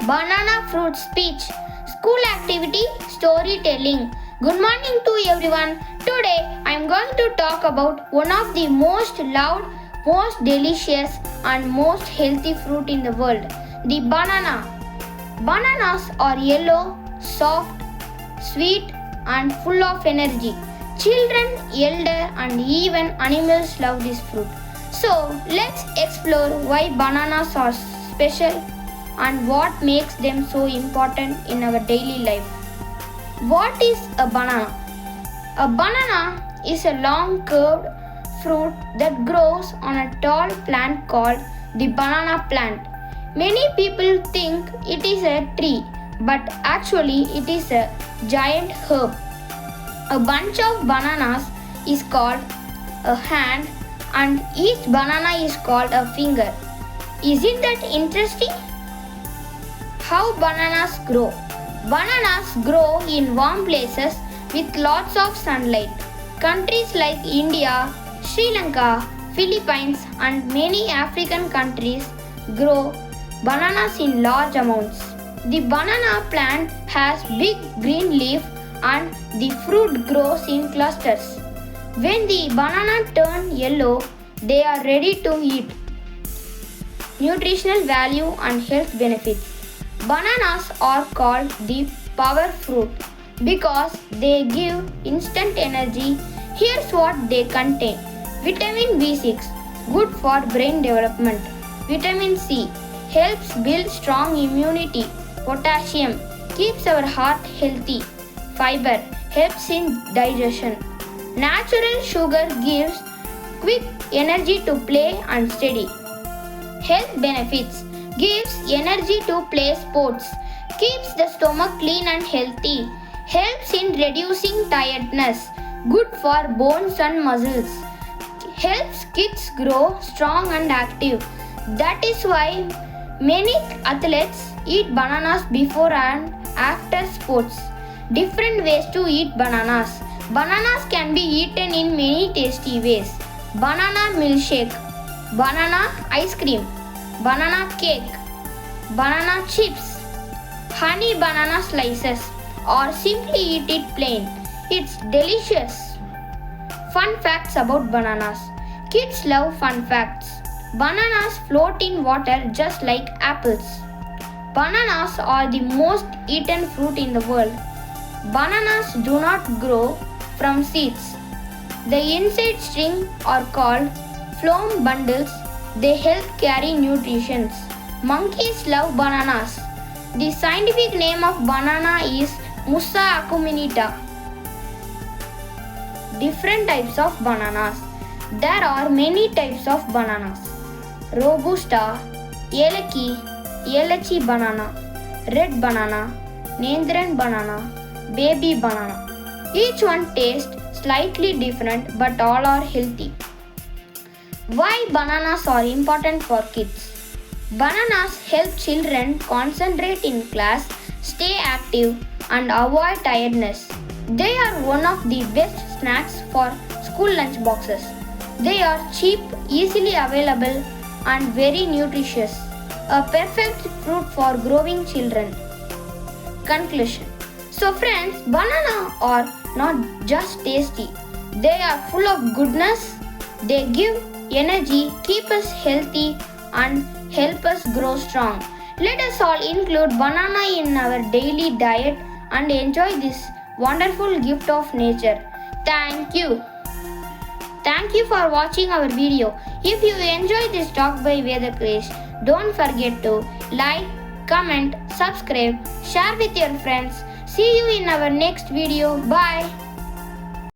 banana fruit speech, school activity, storytelling. Good morning to everyone. Today I am going to talk about one of the most loved, most delicious and most healthy fruit in the world, the banana. Bananas are yellow, soft, sweet and full of energy. Children, elder and even animals love this fruit. So let's explore why bananas are special and what makes them so important in our daily life. What is a banana? A banana is a long curved fruit that grows on a tall plant called the banana plant. Many people think it is a tree, but actually it is a giant herb. A bunch of bananas is called a hand and each banana is called a finger. Isn't that interesting? How bananas grow? Bananas grow in warm places with lots of sunlight. Countries like India, Sri Lanka, Philippines and many African countries grow bananas in large amounts. The banana plant has big green leaf and the fruit grows in clusters. When the banana turn yellow, they are ready to eat. Nutritional value and health benefits. Bananas are called the power fruit because they give instant energy. Here's what they contain. Vitamin B6, good for brain development. Vitamin C, helps build strong immunity. Potassium, keeps our heart healthy. Fiber, helps in digestion. Natural sugar gives quick energy to play and study. Health benefits, gives energy to play sports. Keeps the stomach clean and healthy. Helps in reducing tiredness. Good for bones and muscles. Helps kids grow strong and active. That is why many athletes eat bananas before and after sports. Different ways to eat bananas. Bananas can be eaten in many tasty ways. Banana milkshake, banana ice cream, banana cake, banana chips, honey banana slices, or simply eat it plain. It's delicious. Fun facts about bananas. Kids love fun facts. Bananas float in water just like apples. Bananas are the most eaten fruit in the world. Bananas do not grow from seeds. The inside string are called phloem bundles. They help carry nutrition. Monkeys love bananas. The scientific name of banana is Musa acuminata. Different types of bananas. There are many types of bananas. Robusta, Yelachi banana, red banana, Nendran banana, baby banana. Each one tastes slightly different but all are healthy. Why bananas are important for kids? Bananas help children concentrate in class, stay active and avoid tiredness. They are one of the best snacks for school lunch boxes. They are cheap, easily available and very nutritious. A perfect fruit for growing children. Conclusion. So friends, bananas are not just tasty. They are full of goodness. They give energy, keep us healthy and help us grow strong. Let us all include banana in our daily diet and enjoy this wonderful gift of nature. Thank you. Thank you for watching our video. If you enjoyed this talk by Vedakrish, don't forget to like, comment, subscribe, share with your friends. See you in our next video. Bye.